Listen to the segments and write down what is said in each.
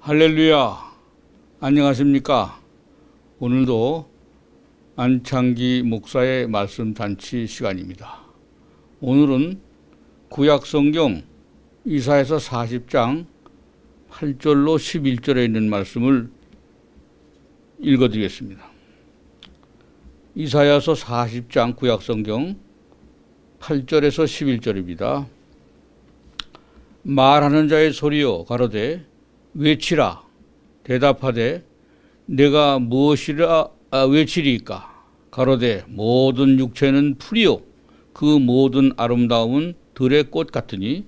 할렐루야. 안녕하십니까. 오늘도 안창기 목사의 말씀 잔치 시간입니다. 오늘은 구약성경 이사야서 40장 8절로 11절에 있는 말씀을 읽어드리겠습니다. 이사야서 40장 구약성경 8절에서 11절입니다. 말하는 자의 소리여 가로되 외치라. 대답하되 내가 무엇이라 외치리까. 가로되 모든 육체는 풀이요 그 모든 아름다움은 들의 꽃 같으니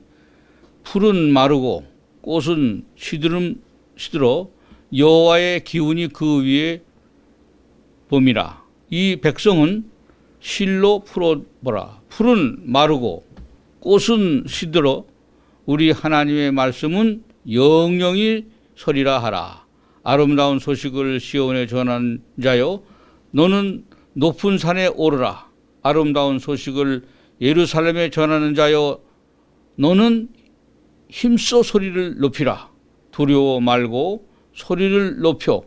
풀은 마르고 꽃은 시들어 여호와의 기운이 그 위에 봄이라. 이 백성은 실로 풀어보라. 풀은 마르고 꽃은 시들어 우리 하나님의 말씀은 영영이 서리라 하라. 아름다운 소식을 시온에 전한 자여 너는 높은 산에 오르라. 아름다운 소식을 예루살렘에 전하는 자여 너는 힘써 소리를 높이라. 두려워 말고 소리를 높여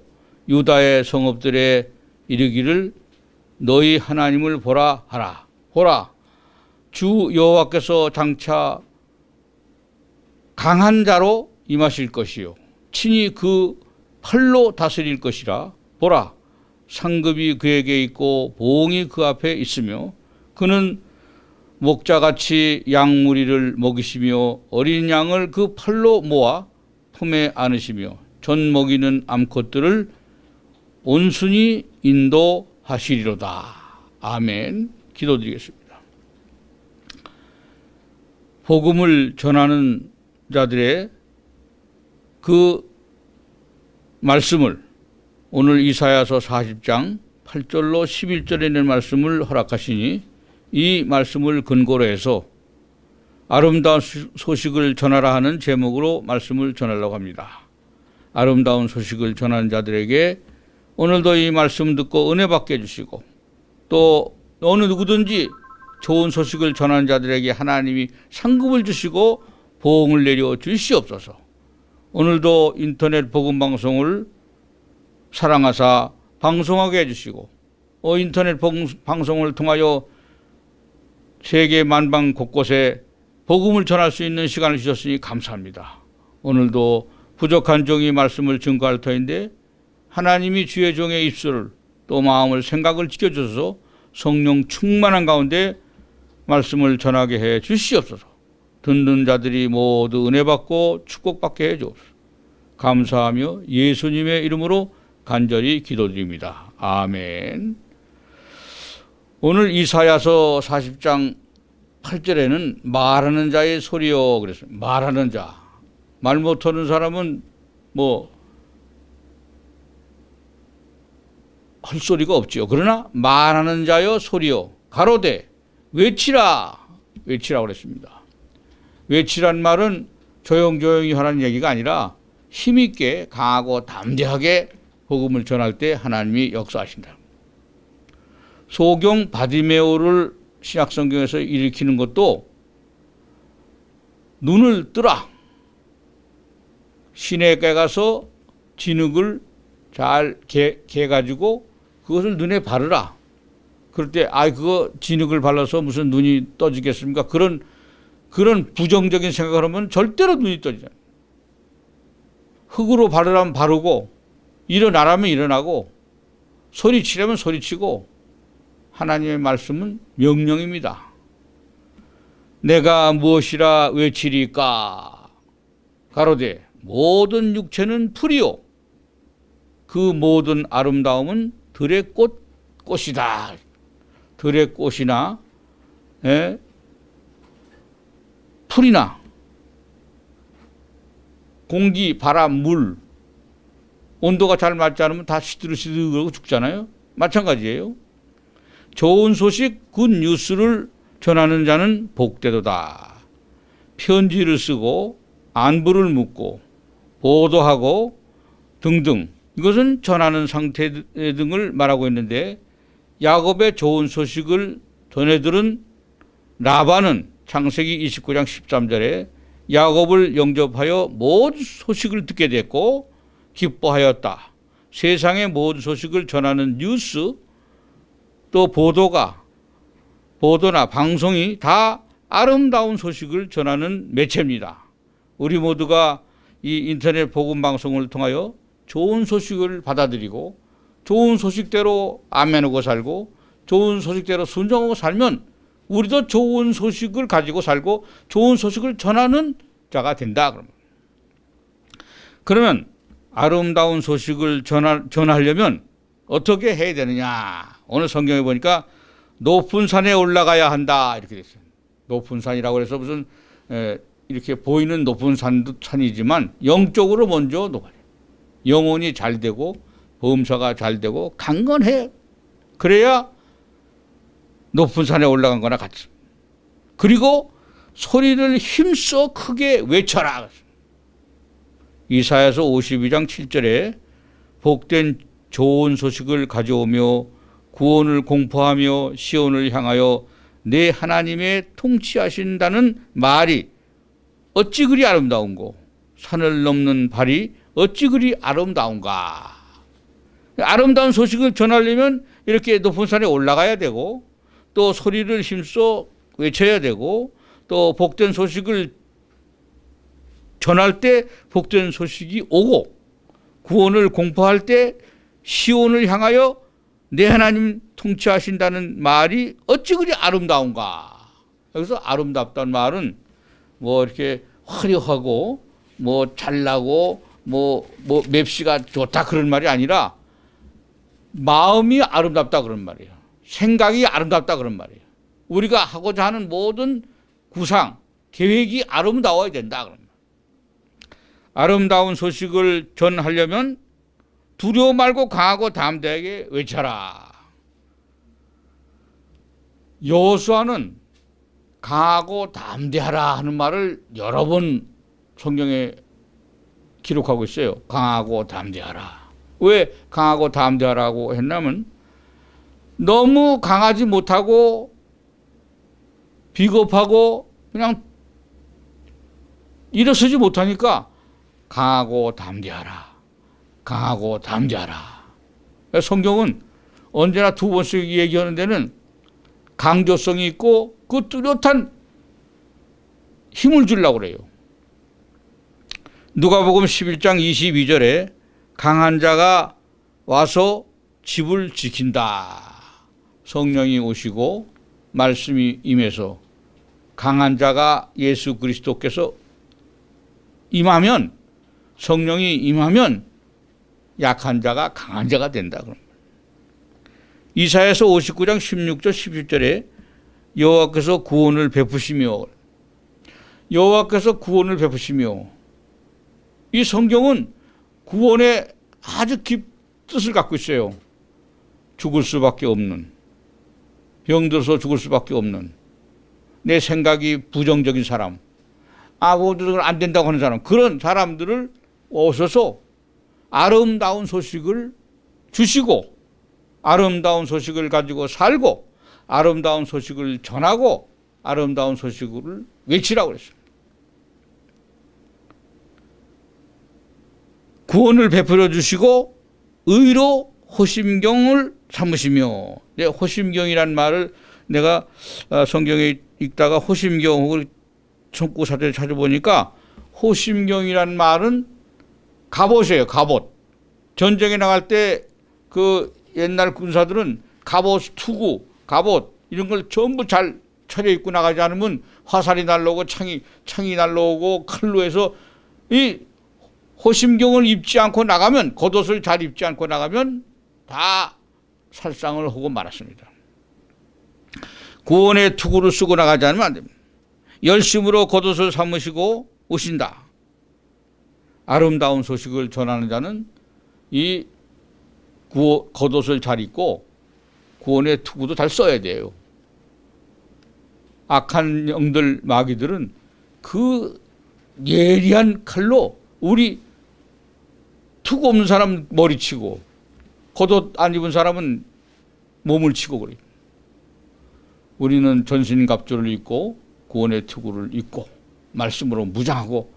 유다의 성읍들에 이르기를 너희 하나님을 보라 하라. 보라, 주 여호와께서 장차 강한 자로 임하실 것이요 친히 그 팔로 다스릴 것이라. 보라, 상급이 그에게 있고 보응이 그 앞에 있으며 그는 목자같이 양무리를 먹이시며 어린 양을 그 팔로 모아 품에 안으시며 젖 먹이는 암컷들을 온순히 인도하시리로다. 아멘. 기도드리겠습니다. 복음을 전하는 자들의 그 말씀을 오늘 이사야서 40장 8절로 11절에 있는 말씀을 허락하시니 이 말씀을 근거로 해서 아름다운 소식을 전하라 하는 제목으로 말씀을 전하려고 합니다. 아름다운 소식을 전하는 자들에게 오늘도 이 말씀 듣고 은혜 받게 해주시고 또 어느 누구든지 좋은 소식을 전하는 자들에게 하나님이 상급을 주시고 보응을 내려 주시옵소서. 오늘도 인터넷 복음방송을 사랑하사 방송하게 해주시고 인터넷 방송을 통하여 세계 만방 곳곳에 복음을 전할 수 있는 시간을 주셨으니 감사합니다. 오늘도 부족한 종이 말씀을 증거할 터인데 하나님이 주의 종의 입술을 또 마음을 생각을 지켜주셔서 성령 충만한 가운데 말씀을 전하게 해 주시옵소서. 듣는 자들이 모두 은혜 받고 축복받게 해 주옵소서. 감사하며 예수님의 이름으로 간절히 기도드립니다. 아멘. 오늘 이사야서 40장 8절에는 말하는 자의 소리요 그랬어요. 말하는 자. 말 못하는 사람은 할 소리가 없지요. 그러나 말하는 자여 소리요 가로되 외치라. 외치라 그랬습니다. 외치란 말은 조용조용히 하라는 얘기가 아니라 힘있게 강하고 담대하게 복음을 전할 때 하나님이 역사하신다. 소경 바디메오를 신약성경에서 일으키는 것도 눈을 뜨라. 시내에 가서 진흙을 잘 개가지고 그것을 눈에 바르라. 그럴 때 그거 진흙을 발라서 무슨 눈이 떠지겠습니까? 그런 부정적인 생각을 하면 절대로 눈이 떠지잖아요. 흙으로 바르라면 바르고 일어나라면 일어나고 소리치라면 소리치고 하나님의 말씀은 명령입니다. 내가 무엇이라 외치리까. 가로되 모든 육체는 풀이요 그 모든 아름다움은 들의 꽃이다. 들의 꽃이나 풀이나 공기, 바람, 물 온도가 잘 맞지 않으면 다 시들시들하고 죽잖아요. 마찬가지예요. 좋은 소식, 굿 뉴스를 전하는 자는 복되도다. 편지를 쓰고 안부를 묻고 보도하고 등등 이것은 전하는 상태 등을 말하고 있는데 야곱의 좋은 소식을 전해들은 라반은 창세기 29장 13절에 야곱을 영접하여 모든 소식을 듣게 됐고 기뻐하였다. 세상의 모든 소식을 전하는 뉴스 또 보도나 방송이 다 아름다운 소식을 전하는 매체입니다. 우리 모두가 이 인터넷 복음 방송을 통하여 좋은 소식을 받아들이고 좋은 소식대로 아멘하고 살고 좋은 소식대로 순종하고 살면 우리도 좋은 소식을 가지고 살고 좋은 소식을 전하는 자가 된다. 그러면 아름다운 소식을 전하려면 어떻게 해야 되느냐? 오늘 성경에 보니까 높은 산에 올라가야 한다 이렇게 됐어요. 높은 산이라고 해서 무슨 이렇게 보이는 높은 산이지만 영적으로 먼저 높아요. 영혼이 잘 되고 범사가 잘 되고 강건해. 그래야 높은 산에 올라간 거나 같습니다. 그리고 소리를 힘써 크게 외쳐라. 이사야서 52장 7절에 복된 좋은 소식을 가져오며 구원을 공포하며 시온을 향하여 내 하나님의 통치하신다는 말이 어찌 그리 아름다운고 산을 넘는 발이 어찌 그리 아름다운가. 아름다운 소식을 전하려면 이렇게 높은 산에 올라가야 되고 또 소리를 힘써 외쳐야 되고 또 복된 소식을 전할 때 복된 소식이 오고 구원을 공포할 때 시온을 향하여 내 하나님 통치하신다는 말이 어찌 그리 아름다운가. 여기서 아름답다는 말은 뭐 이렇게 화려하고 뭐 잘나고 뭐 맵시가 좋다 그런 말이 아니라 마음이 아름답다 그런 말이에요. 생각이 아름답다 그런 말이에요. 우리가 하고자 하는 모든 구상, 계획이 아름다워야 된다 그런 말이에요. 아름다운 소식을 전하려면 두려워 말고 강하고 담대하게 외쳐라. 여호수아는 강하고 담대하라 하는 말을 여러 번 성경에 기록하고 있어요. 강하고 담대하라. 왜 강하고 담대하라고 했냐면 너무 강하지 못하고 비겁하고 그냥 일어서지 못하니까 강하고 담대하라. 강하고 담대하라. 성경은 언제나 두 번씩 얘기하는 데는 강조성이 있고 그 뚜렷한 힘을 주려고 그래요. 누가복음 11장 22절에 강한 자가 와서 집을 지킨다. 성령이 오시고 말씀이 임해서 강한 자가 예수 그리스도께서 임하면 성령이 임하면 약한 자가 강한 자가 된다. 이사야서 59장 16절 17절에 여호와께서 구원을 베푸시며 이 성경은 구원의 아주 깊은 뜻을 갖고 있어요. 죽을 수밖에 없는, 병들어서 죽을 수밖에 없는, 내 생각이 부정적인 사람, 아무것도 안 된다고 하는 사람, 그런 사람들을 오셔서 아름다운 소식을 주시고 아름다운 소식을 가지고 살고 아름다운 소식을 전하고 아름다운 소식을 외치라고 그랬습니다. 구원을 베풀어 주시고 의로 호심경을 삼으시며, 호심경이란 말을 내가 성경에 읽다가 호심경을 청구사전에 찾아보니까 호심경이란 말은 갑옷이에요. 갑옷. 전쟁에 나갈 때 그 옛날 군사들은 갑옷, 투구, 갑옷 이런 걸 전부 잘 차려입고 나가지 않으면 화살이 날라오고 창이 날라오고 칼로 해서 이 호심경을 입지 않고 나가면, 겉옷을 잘 입지 않고 나가면 다 살상을 하고 말았습니다. 구원의 투구를 쓰고 나가지 않으면 안 됩니다. 열심으로 겉옷을 삼으시고 오신다. 아름다운 소식을 전하는 자는 이 겉옷을 잘 입고 구원의 투구도 잘 써야 돼요. 악한 영들, 마귀들은 그 예리한 칼로 우리 투구 없는 사람 머리 치고 겉옷 안 입은 사람은 몸을 치고 그래요. 우리는 전신갑주를 입고 구원의 투구를 입고 말씀으로 무장하고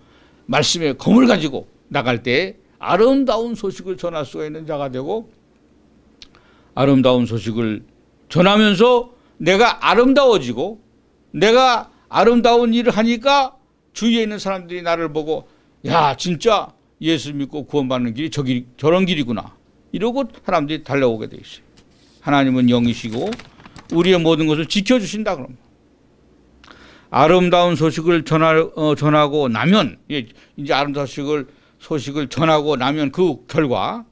말씀의 검을 가지고 나갈 때 아름다운 소식을 전할 수가 있는 자가 되고, 아름다운 소식을 전하면서 내가 아름다워지고, 내가 아름다운 일을 하니까 주위에 있는 사람들이 나를 보고, 야, 진짜 예수 믿고 구원받는 길이 저런 길이구나, 이러고 사람들이 달려오게 돼 있어요. 하나님은 영이시고 우리의 모든 것을 지켜주신다. 그럼 아름다운 소식을 전하고 나면, 이제 아름다운 소식을 전하고 나면 그 결과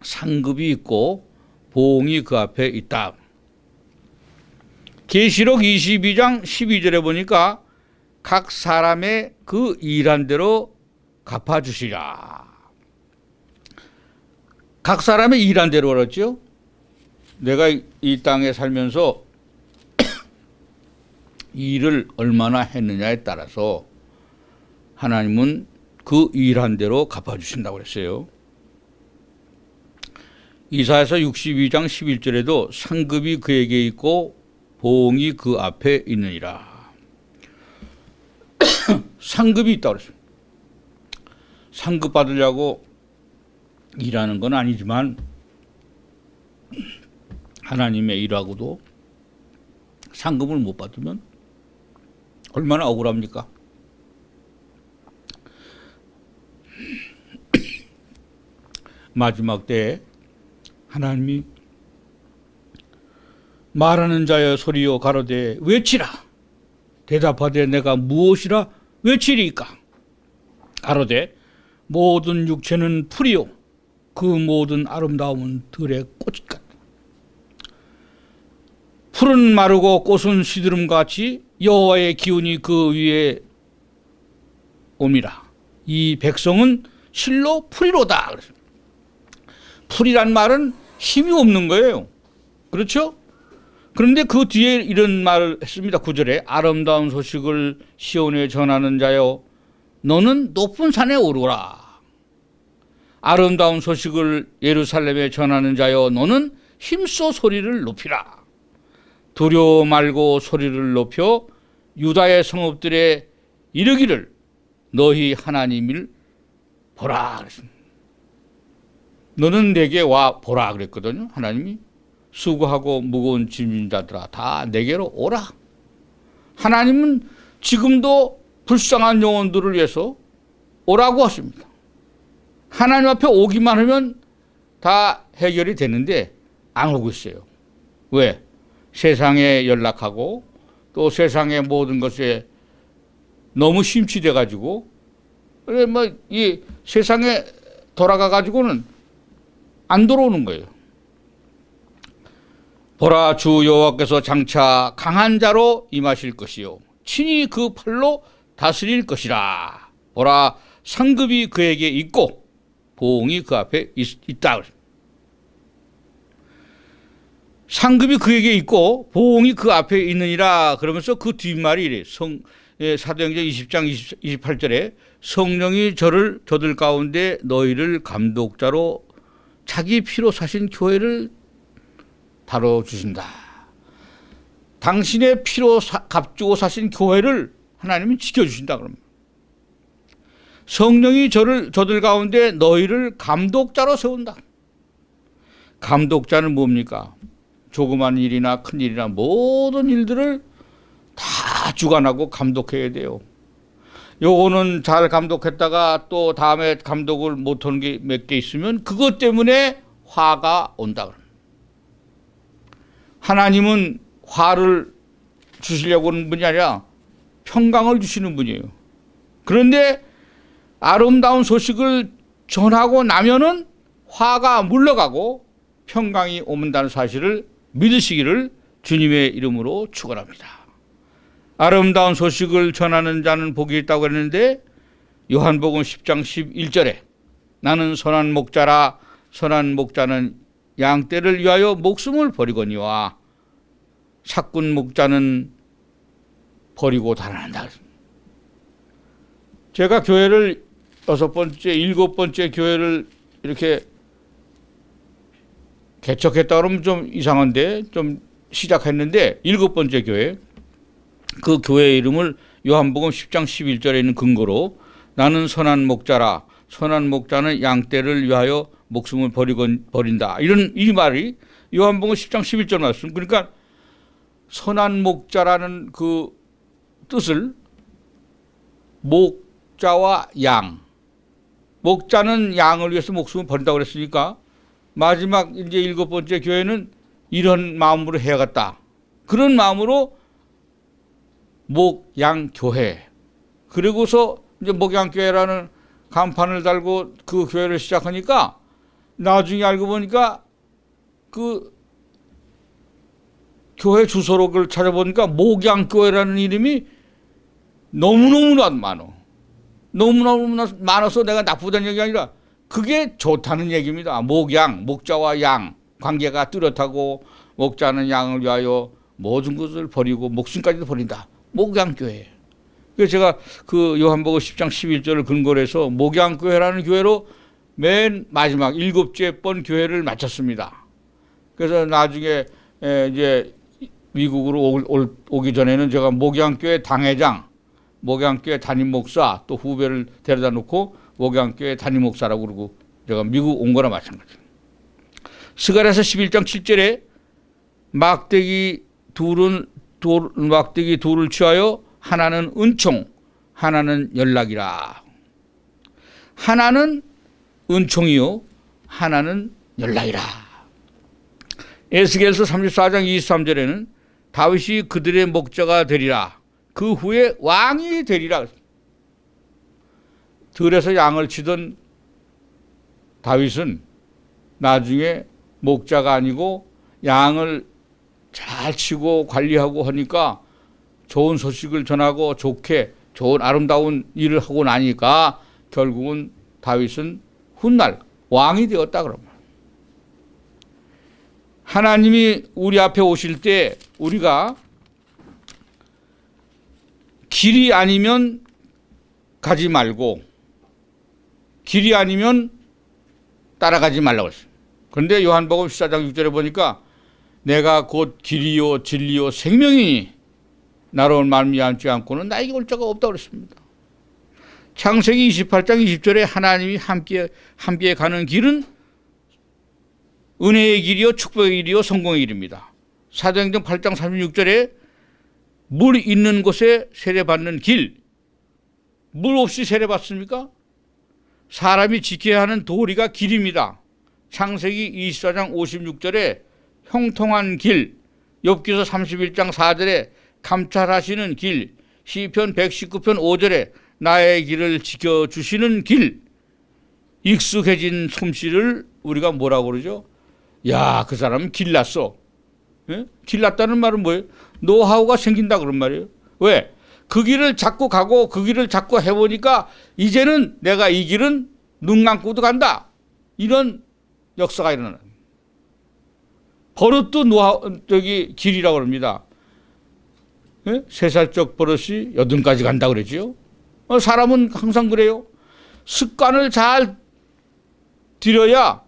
상급이 있고 보응이 그 앞에 있다. 계시록 22장 12절에 보니까 각 사람의 그 일한 대로 갚아주시라. 각 사람의 일한 대로 그랬죠. 내가 이 땅에 살면서 일을 얼마나 했느냐에 따라서 하나님은 그 일한 대로 갚아주신다고 그랬어요. 이사야서 62장 11절에도 상급이 그에게 있고 보응이 그 앞에 있느니라. 상급이 있다고 그랬어요. 상급 받으려고 일하는 건 아니지만 하나님의 일하고도 상급을 못 받으면 얼마나 억울합니까? 마지막 때에 하나님이 말하는 자여 소리여 가로되 외치라. 대답하되 내가 무엇이라 외치리까? 가로되 모든 육체는 풀이요 그 모든 아름다움은 들의 꽃 같다. 풀은 마르고 꽃은 시드름같이 여호와의 기운이 그 위에 옴이라. 이 백성은 실로 풀이로다. 풀이란 말은 힘이 없는 거예요. 그렇죠? 그런데 그 뒤에 이런 말을 했습니다. 9절에 아름다운 소식을 시온에 전하는 자여 너는 높은 산에 오르라. 아름다운 소식을 예루살렘에 전하는 자여 너는 힘써 소리를 높이라. 두려워 말고 소리를 높여 유다의 성읍들에 이르기를 너희 하나님을 보라 그랬습니다. 너는 내게 와 보라 그랬거든요. 하나님이 수고하고 무거운 짐진 자들아 다 내게로 오라. 하나님은 지금도 불쌍한 영혼들을 위해서 오라고 하십니다. 하나님 앞에 오기만 하면 다 해결이 되는데 안 오고 있어요. 왜? 세상에 연락하고 또 세상의 모든 것에 너무 심취돼 가지고 그래 뭐 이 세상에 돌아가 가지고는 안 돌아오는 거예요. 보라 주 여호와께서 장차 강한 자로 임하실 것이요 친히 그 팔로 다스릴 것이라. 보라 상급이 그에게 있고 보응이 그 앞에 있다. 상급이 그에게 있고 보응이 그 앞에 있느니라. 그러면서 그 뒷말이 이래. 사도행전 20장 28절에 성령이 저들 가운데 너희를 감독자로 자기 피로 사신 교회를 다뤄주신다. 당신의 피로 값주고 사신 교회를 하나님이 지켜주신다. 그러면 성령이 저들 가운데 너희를 감독자로 세운다. 감독자는 뭡니까? 조그만 일이나 큰 일이나 모든 일들을 다 주관하고 감독해야 돼요. 요거는 잘 감독했다가 또 다음에 감독을 못하는 게 몇 개 있으면 그것 때문에 화가 온다. 하나님은 화를 주시려고 하는 분이 아니라 평강을 주시는 분이에요. 그런데 아름다운 소식을 전하고 나면은 화가 물러가고 평강이 오는다는 사실을 믿으시기를 주님의 이름으로 축원합니다. 아름다운 소식을 전하는 자는 복이 있다고 했는데 요한복음 10장 11절에 나는 선한 목자라 선한 목자는 양떼를 위하여 목숨을 버리거니와 삭군 목자는 버리고 달아난다. 제가 교회를 6번째, 7번째 교회를 이렇게 개척했다 그러면 좀 이상한데 좀 시작했는데 7번째 교회 그 교회 이름을 요한복음 10장 11절에 있는 근거로 나는 선한 목자라 선한 목자는 양떼를 위하여 목숨을 버린다. 이런 이 말이 요한복음 10장 11절 말씀. 그러니까 선한 목자라는 그 뜻을 목자와 양, 목자는 양을 위해서 목숨을 버린다고 그랬으니까 마지막 이제 7번째 교회는 이런 마음으로 해야겠다. 그런 마음으로 목양교회. 그리고서 이제 목양교회라는 간판을 달고 그 교회를 시작하니까 나중에 알고 보니까 그 교회 주소록을 찾아보니까 목양교회라는 이름이 너무너무 많아. 너무너무 많아서 내가 나쁘다는 얘기가 아니라 그게 좋다는 얘기입니다. 목양, 목자와 양 관계가 뚜렷하고 목자는 양을 위하여 모든 것을 버리고 목숨까지도 버린다. 목양교회. 그래서 제가 그 요한복음 10장 11절을 근거로 해서 목양교회라는 교회로 맨 마지막 7째 번 교회를 마쳤습니다. 그래서 나중에 이제 미국으로 오기 전에는 제가 목양교회 당회장, 목양교회 담임 목사 또 후배를 데려다 놓고 목양교회 담임 목사라고 그러고 제가 미국 온 거나 마찬가지입니다. 스가랴서 11장 7절에 막대기 둘을 취하여 하나는 은총, 하나는 연락이라. 하나는 은총이요, 하나는 연락이라. 에스겔서 34장 23절에는 다윗이 그들의 목자가 되리라. 그 후에 왕이 되리라. 들에서 양을 치던 다윗은 나중에 목자가 아니고 양을 잘 치고 관리하고 하니까 좋은 소식을 전하고 좋은 아름다운 일을 하고 나니까 결국은 다윗은 훗날 왕이 되었다 그러면. 하나님이 우리 앞에 오실 때 우리가 길이 아니면 가지 말고 길이 아니면 따라가지 말라고 했어요. 그런데 요한복음 14장 6절에 보니까 내가 곧 길이요 진리요 생명이니 나로 말미암지 않고는 나에게 올 자가 없다고 그랬습니다. 창세기 28장 20절에 하나님이 함께 가는 길은 은혜의 길이요 축복의 길이요 성공의 길입니다. 사도행전 8장 36절에 물 있는 곳에 세례받는 길, 물 없이 세례받습니까? 사람이 지켜야 하는 도리가 길입니다. 창세기 24장 56절에 형통한 길, 욥기서 31장 4절에 감찰하시는 길, 시편 119편 5절에 나의 길을 지켜주시는 길, 익숙해진 솜씨를 우리가 뭐라고 그러죠? 야, 그 사람은 길났어. 예? 길났다는 말은 뭐예요? 노하우가 생긴다 그런 말이에요. 왜? 그 길을 자꾸 가고 그 길을 자꾸 해보니까 이제는 내가 이 길은 눈 감고도 간다. 이런 역사가 일어나는. 버릇도 길이라고 합니다. 예? 3살적 버릇이 8까지 간다 그러지요. 사람은 항상 그래요. 습관을 잘 들여야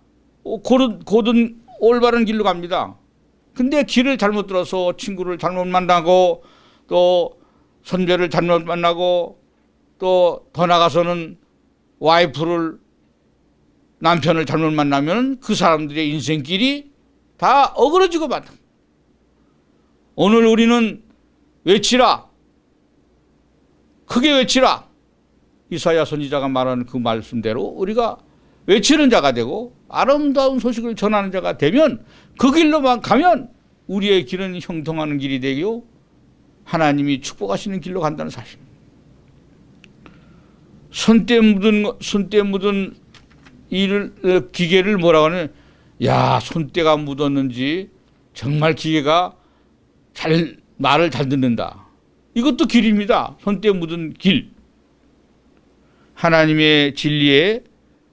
고든 올바른 길로 갑니다. 근데 길을 잘못 들어서 친구를 잘못 만나고 또 선배를 잘못 만나고 또 더 나가서는 남편을 잘못 만나면 그 사람들의 인생길이 다 어그러지고 만다. 오늘 우리는 외치라. 크게 외치라. 이사야 선지자가 말하는 그 말씀대로 우리가 외치는 자가 되고 아름다운 소식을 전하는 자가 되면 그 길로만 가면 우리의 길은 형통하는 길이 되고 하나님이 축복하시는 길로 간다는 사실. 손때 묻은 기계를 뭐라고 하냐. 야, 손때가 묻었는지 정말 기계가 말을 잘 듣는다. 이것도 길입니다. 손때 묻은 길. 하나님의 진리의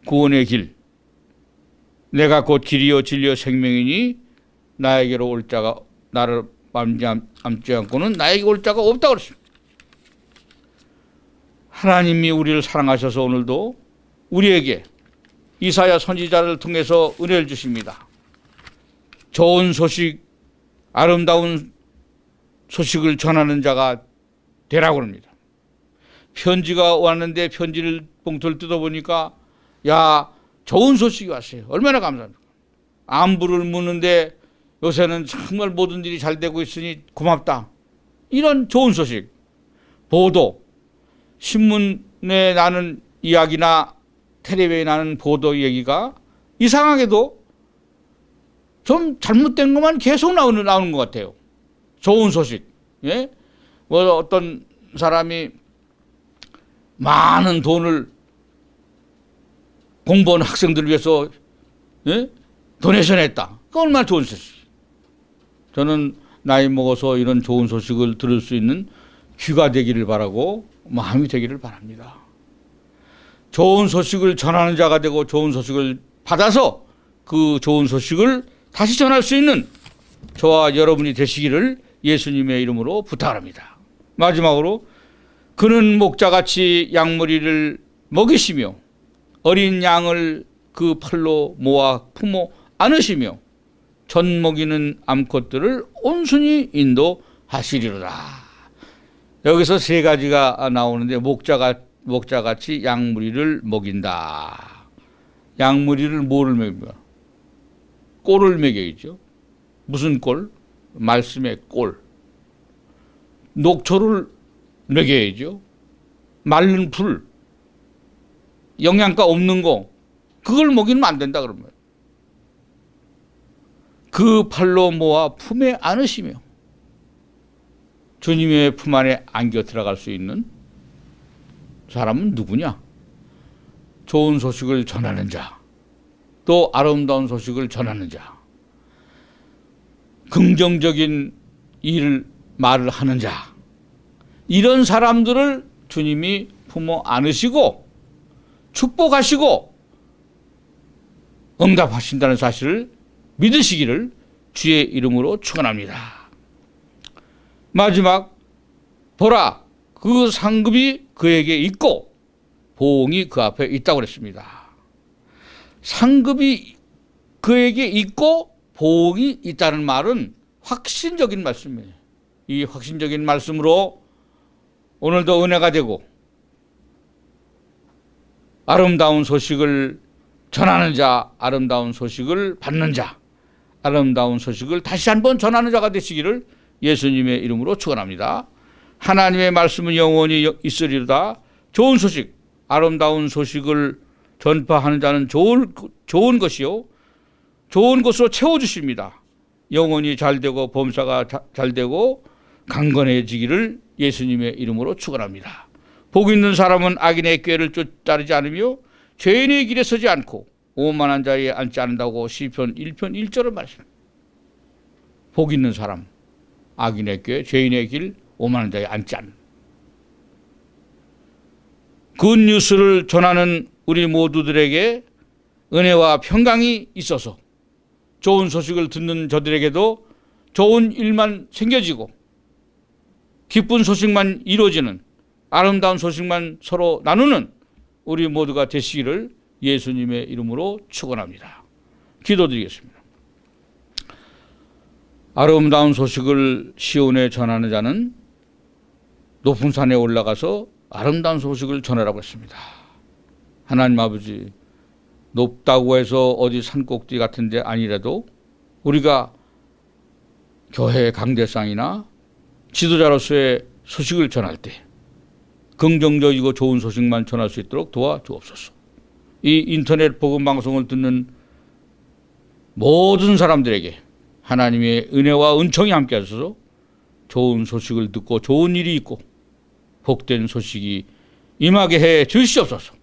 구원의 길. 내가 곧 길이요 진리요 생명이니 나에게로 올 자가 나를 맘지 않고는 나에게 올 자가 없다고 그랬습니다. 하나님이 우리를 사랑하셔서 오늘도 우리에게 이사야 선지자를 통해서 은혜를 주십니다. 좋은 소식, 아름다운 소식을 전하는 자가 되라고 합니다. 편지가 왔는데 편지를 봉투를 뜯어보니까 야, 좋은 소식이 왔어요. 얼마나 감사합니까? 안부를 묻는데 요새는 정말 모든 일이 잘 되고 있으니 고맙다. 이런 좋은 소식, 보도, 신문에 나는 이야기나 텔레비전에 나는 보도 얘기가 이상하게도 좀 잘못된 것만 계속 나오는 것 같아요. 좋은 소식. 예? 뭐 어떤 사람이 많은 돈을 공부하는 학생들을 위해서 예? 도네이션 했다. 그 얼마나 좋은 소식. 저는 나이 먹어서 이런 좋은 소식을 들을 수 있는 귀가 되기를 바라고 마음이 되기를 바랍니다. 좋은 소식을 전하는 자가 되고 좋은 소식을 받아서 그 좋은 소식을 다시 전할 수 있는 저와 여러분이 되시기를 예수님의 이름으로 부탁합니다. 마지막으로 그는 목자같이 양무리를 먹이시며 어린 양을 그 팔로 모아 품어 안으시며 젖 먹이는 암컷들을 온순히 인도하시리로다. 여기서 세 가지가 나오는데 목자같이 양무리를 먹인다. 양무리를 뭐를 먹입니까? 꼴을 먹여야죠. 무슨 꼴? 말씀의 꼴. 녹초를 먹여야죠. 마른 풀. 영양가 없는 거. 그걸 먹이면 안 된다 그러면. 그 팔로 모아 품에 안으시며 주님의 품 안에 안겨 들어갈 수 있는 사람은 누구냐? 좋은 소식을 전하는 자, 또 아름다운 소식을 전하는 자, 긍정적인 말을 하는 자, 이런 사람들을 주님이 품어 안으시고 축복하시고 응답하신다는 사실을 믿으시기를 주의 이름으로 축원합니다. 마지막, 보라, 그 상급이 그에게 있고 보응이 그 앞에 있다고 그랬습니다. 상급이 그에게 있고 보응이 있다는 말은 확신적인 말씀이에요. 이 확신적인 말씀으로 오늘도 은혜가 되고 아름다운 소식을 전하는 자, 아름다운 소식을 받는 자, 아름다운 소식을 다시 한번 전하는 자가 되시기를 예수님의 이름으로 축원합니다. 하나님의 말씀은 영원히 있으리로다. 좋은 소식, 아름다운 소식을 전파하는 자는 좋은 것이요, 좋은 것으로 채워주십니다. 영혼이 잘되고 범사가 잘되고 강건해지기를 예수님의 이름으로 축원합니다. 복 있는 사람은 악인의 꾀를 따르지 않으며 죄인의 길에 서지 않고 오만한 자리에 앉지 않는다고 시편 1편 1절을 말씀합니다. 복 있는 사람, 악인의 꾀, 죄인의 길, 오만한 자리에 앉지 않는. 굿뉴스를 전하는 우리 모두들에게 은혜와 평강이 있어서 좋은 소식을 듣는 저들에게도 좋은 일만 생겨지고 기쁜 소식만 이루어지는, 아름다운 소식만 서로 나누는 우리 모두가 되시기를 예수님의 이름으로 축원합니다. 기도드리겠습니다. 아름다운 소식을 시온에 전하는 자는 높은 산에 올라가서 아름다운 소식을 전하라고 했습니다. 하나님 아버지, 높다고 해서 어디 산꼭대기 같은 데 아니라도 우리가 교회 강대상이나 지도자로서의 소식을 전할 때 긍정적이고 좋은 소식만 전할 수 있도록 도와주옵소서. 이 인터넷 복음 방송을 듣는 모든 사람들에게 하나님의 은혜와 은총이 함께 하셔서 좋은 소식을 듣고 좋은 일이 있고 복된 소식이 임하게 해 주시옵소서.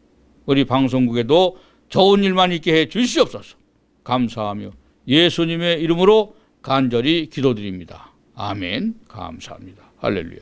우리 방송국에도 좋은 일만 있게 해 주시옵소서. 감사하며 예수님의 이름으로 간절히 기도드립니다. 아멘. 감사합니다. 할렐루야.